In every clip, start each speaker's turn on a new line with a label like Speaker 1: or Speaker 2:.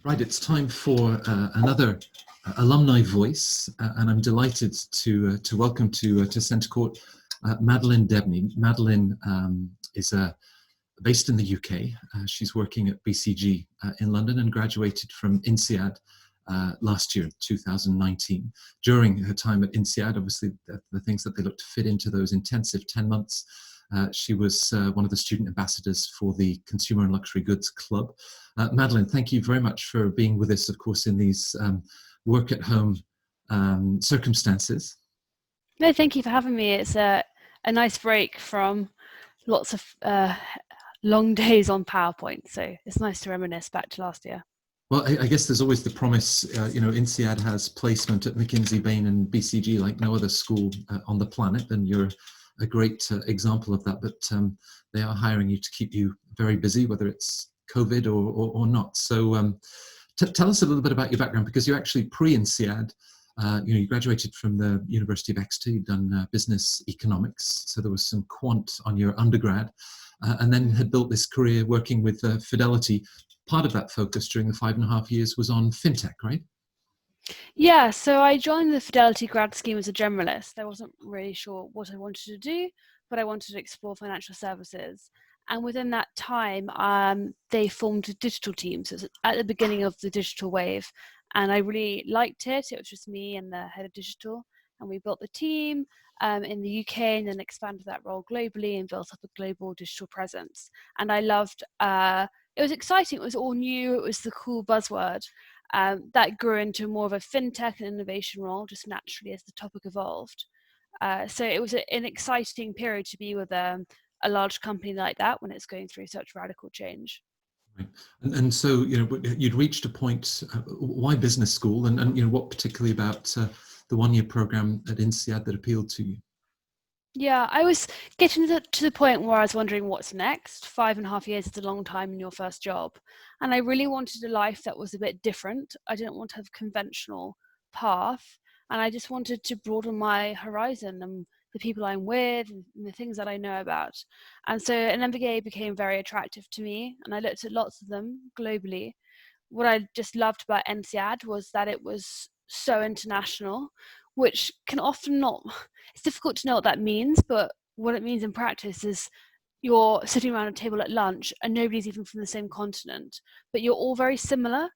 Speaker 1: Right, it's time for another alumni voice, and I'm delighted to welcome to CentreCourt Madeleine Debney. Madeleine is based in the UK. She's working at BCG in London and graduated from INSEAD last year, 2019. During her time at INSEAD, obviously the things that they look to fit into those intensive 10 months, she was one of the student ambassadors for the Consumer and Luxury Goods Club. Madeleine, thank you very much for being with us, of course, in these work-at-home circumstances.
Speaker 2: No, thank you for having me. It's a nice break from lots of long days on PowerPoint, so it's nice to reminisce back to last year.
Speaker 1: Well, I guess there's always the promise, INSEAD has placement at McKinsey, Bain and BCG like no other school on the planet, and you're a great example of that, but they are hiring you to keep you very busy, whether it's COVID or not. So tell us a little bit about your background, because you're actually pre-INSEAD. You graduated from the University of Exeter, you'd done business economics, so there was some quant on your undergrad, and then had built this career working with Fidelity. Part of that focus during the 5.5 years was on fintech, right?
Speaker 2: Yeah, so I joined the Fidelity grad scheme as a generalist. I wasn't really sure what I wanted to do, but I wanted to explore financial services. And within that time, they formed a digital team. So it was at the beginning of the digital wave. And I really liked it. It was just me and the head of digital. And we built the team in the UK and then expanded that role globally and built up a global digital presence. And I loved, it was exciting. It was all new. It was the cool buzzword. That grew into more of a fintech and innovation role, just naturally as the topic evolved. So it was an exciting period to be with a large company like that when it's going through such radical change.
Speaker 1: Right. And so, you'd reached a point, why business school, and what particularly about the one-year program at INSEAD that appealed to you?
Speaker 2: Yeah, I was getting to the point where I was wondering what's next. 5.5 years is a long time in your first job. And I really wanted a life that was a bit different. I didn't want to have a conventional path. And I just wanted to broaden my horizon and the people I'm with and the things that I know about. And so an MBA became very attractive to me. And I looked at lots of them globally. What I just loved about INSEAD was that it was so international, which can often not, it's difficult to know what that means, but what it means in practice is you're sitting around a table at lunch and nobody's even from the same continent, but you're all very similar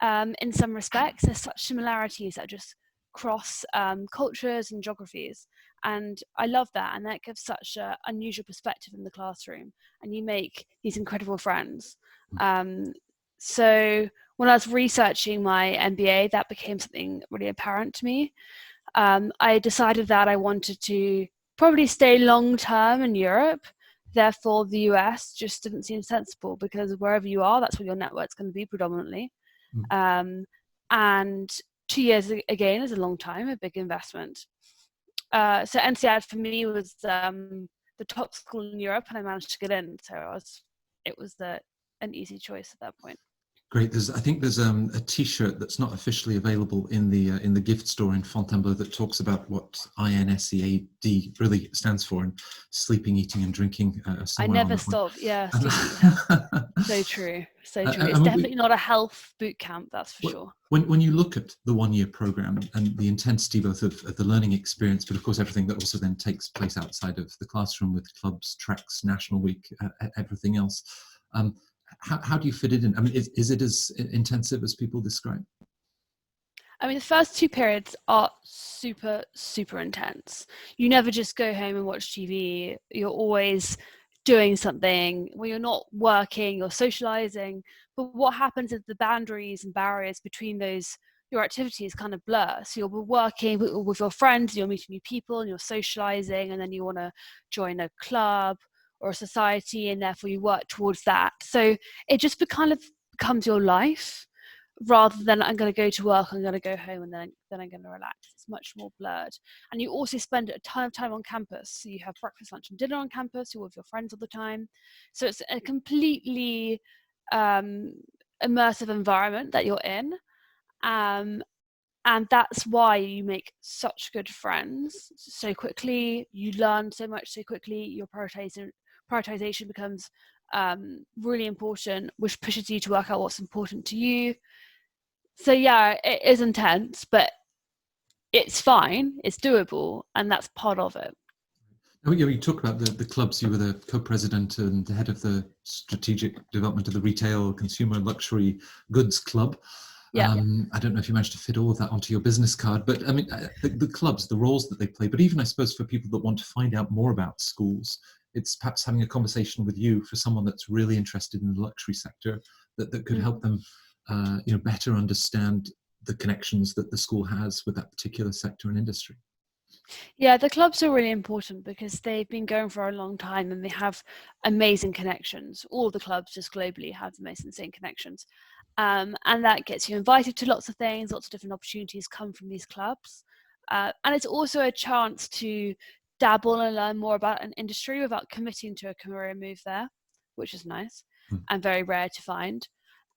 Speaker 2: in some respects. There's such similarities that just cross cultures and geographies. And I love that. And that gives such an unusual perspective in the classroom. And you make these incredible friends. So when I was researching my MBA, that became something really apparent to me. I decided that I wanted to probably stay long term in Europe. Therefore, the US just didn't seem sensible, because wherever you are, that's where your network's going to be predominantly. And 2 years again is a long time, a big investment. So INSEAD for me was the top school in Europe, and I managed to get in. So it was an easy choice at that point.
Speaker 1: Great. I think there's a T-shirt that's not officially available in the gift store in Fontainebleau that talks about what INSEAD really stands for, and sleeping, eating, and drinking.
Speaker 2: I never stop. Yeah, so true. So true. It's definitely not a health boot camp, that's for sure.
Speaker 1: When you look at the one-year program and the intensity both of the learning experience, but of course everything that also then takes place outside of the classroom with clubs, treks, National Week, everything else. How do you fit it in? I mean, is it as intensive as people describe?
Speaker 2: I mean, the first 2 periods are super, super intense. You never just go home and watch TV. You're always doing something. When you're not working, you're socializing. But what happens is the boundaries and barriers between your activities kind of blur. So you'll be working with your friends, you're meeting new people, and you're socializing, and then you want to join a club or a society, and therefore you work towards that. So it just becomes your life, rather than I'm going to go to work, I'm going to go home, and then I'm going to relax. It's much more blurred. And you also spend a ton of time on campus. So you have breakfast, lunch, and dinner on campus. You're with your friends all the time. So it's a completely immersive environment that you're in. And that's why you make such good friends so quickly. You learn so much so quickly. Your prioritization becomes really important, which pushes you to work out what's important to you. So yeah, it is intense, but it's fine, it's doable, and that's part of it.
Speaker 1: Oh, yeah, you talk about the clubs. You were the co-president and the head of the strategic development of the Retail Consumer Luxury Goods Club.
Speaker 2: Yeah.
Speaker 1: I don't know if you managed to fit all of that onto your business card, but I mean, the clubs, the roles that they play, but even I suppose for people that want to find out more about schools, it's perhaps having a conversation with you for someone that's really interested in the luxury sector that could help them, better understand the connections that the school has with that particular sector and industry.
Speaker 2: Yeah, the clubs are really important because they've been going for a long time and they have amazing connections. All of the clubs just globally have the most insane connections. And that gets you invited to lots of things, lots of different opportunities come from these clubs. And it's also a chance to dabble and learn more about an industry without committing to a career move there, which is nice and very rare to find.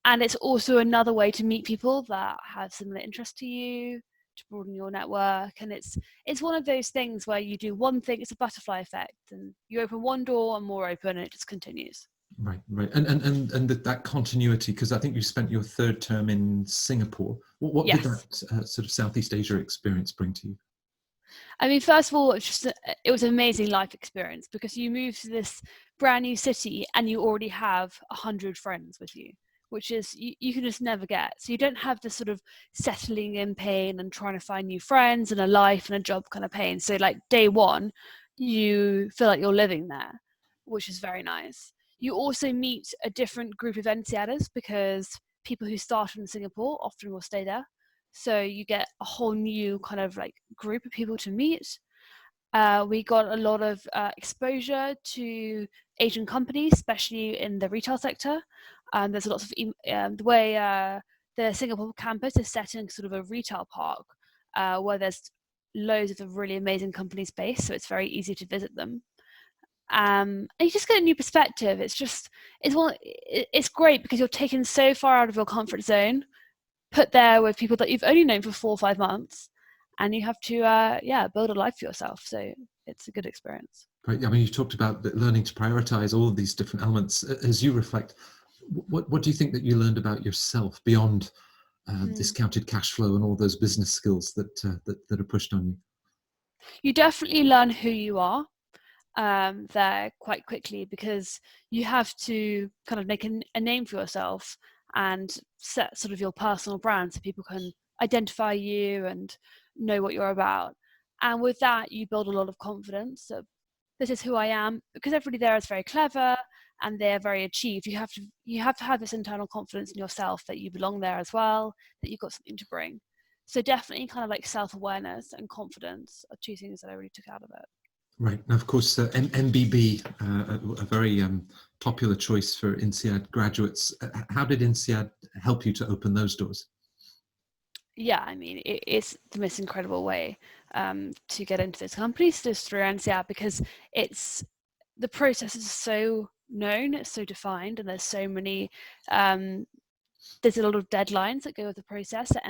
Speaker 2: And it's also another way to meet people that have similar interests to you, to broaden your network. And it's one of those things where you do one thing, it's a butterfly effect, and you open one door and more open, and it just continues.
Speaker 1: Right. And that continuity, because I think you spent your third term in Singapore. What
Speaker 2: Yes.
Speaker 1: did that sort of Southeast Asia experience bring to you?
Speaker 2: I mean, first of all, it was an amazing life experience because you move to this brand new city and you already have 100 friends with you, which is you can just never get. So you don't have this sort of settling in pain and trying to find new friends and a life and a job kind of pain. So like day one, you feel like you're living there, which is very nice. You also meet a different group of NCADers because people who started in Singapore often will stay there. So you get a whole new kind of like group of people to meet. We got a lot of exposure to Asian companies, especially in the retail sector. There's lots of the way the Singapore campus is set in sort of a retail park where there's loads of really amazing companies based, so it's very easy to visit them. And you just get a new perspective. It's great because you're taken so far out of your comfort zone, put there with people that you've only known for 4 or 5 months, and you have to build a life for yourself. So it's a good experience.
Speaker 1: Right. I mean, you talked about learning to prioritize all of these different elements. As you reflect, what do you think that you learned about yourself beyond discounted cash flow and all those business skills that are pushed on you?
Speaker 2: You definitely learn who you are there quite quickly because you have to kind of make a name for yourself and set sort of your personal brand so people can identify you and know what you're about. And with that, you build a lot of confidence. So this is who I am, because everybody there is very clever and they're very achieved. You have to have this internal confidence in yourself that you belong there as well, that you've got something to bring. So definitely kind of like self-awareness and confidence are two things that I really took out of it.
Speaker 1: Right. Now, of course, MBB, a very popular choice for INSEAD graduates. How did INSEAD help you to open those doors?
Speaker 2: Yeah, I mean, it's the most incredible way to get into those companies just through INSEAD because the process is so known, it's so defined, and there's a lot of deadlines that go with the process that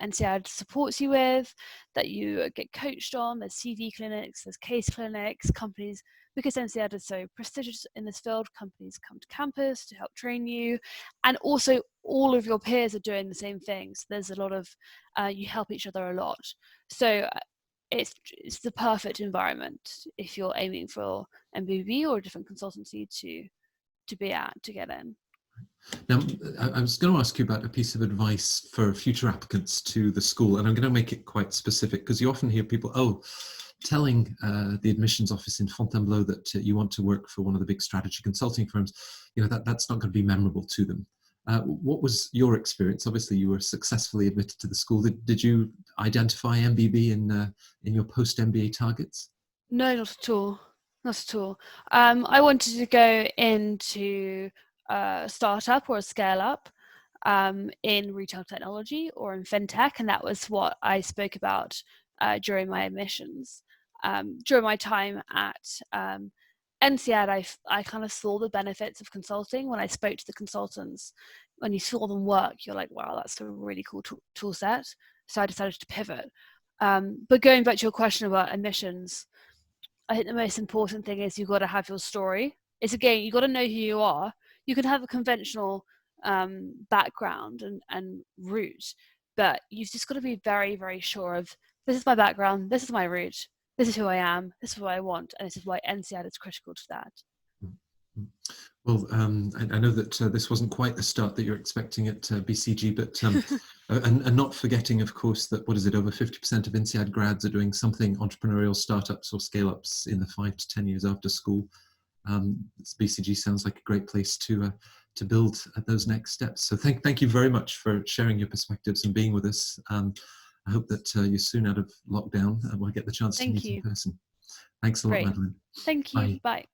Speaker 2: INSEAD supports you with, that you get coached on. There's CV clinics, there's case clinics, companies, because INSEAD is so prestigious in this field, companies come to campus to help train you. And also all of your peers are doing the same things. There's a lot of, you help each other a lot. So it's the perfect environment if you're aiming for MBB or a different consultancy to be at, to get in.
Speaker 1: Now, I was going to ask you about a piece of advice for future applicants to the school, and I'm going to make it quite specific because you often hear people, telling the admissions office in Fontainebleau that you want to work for one of the big strategy consulting firms, that's not going to be memorable to them. What was your experience? Obviously, you were successfully admitted to the school. Did you identify MBB in your post-MBA targets?
Speaker 2: No, not at all. Not at all. I wanted to go into a startup or a scale up in retail technology or in fintech, and that was what I spoke about during my admissions. During my time at INSEAD, I kind of saw the benefits of consulting when I spoke to the consultants. When you saw them work, you're like, wow, that's a really cool tool set. So I decided to pivot. But going back to your question about admissions, I think the most important thing is you've got to have your story. It's again, you got to know who you are. You can have a conventional background and route, but you've just got to be very, very sure of, this is my background, this is my route, this is who I am, this is what I want, and this is why INSEAD is critical to that.
Speaker 1: Well, I know that this wasn't quite the start that you're expecting at BCG, but and not forgetting, of course, that over 50% of INSEAD grads are doing entrepreneurial startups or scale-ups in the 5 to 10 years after school. BCG sounds like a great place to build those next steps. So thank you very much for sharing your perspectives and being with us. I hope that you're soon out of lockdown and we'll get the chance to meet in person. Thanks a lot,
Speaker 2: Great.
Speaker 1: Madeleine.
Speaker 2: Thank you.
Speaker 1: Bye.
Speaker 2: Bye.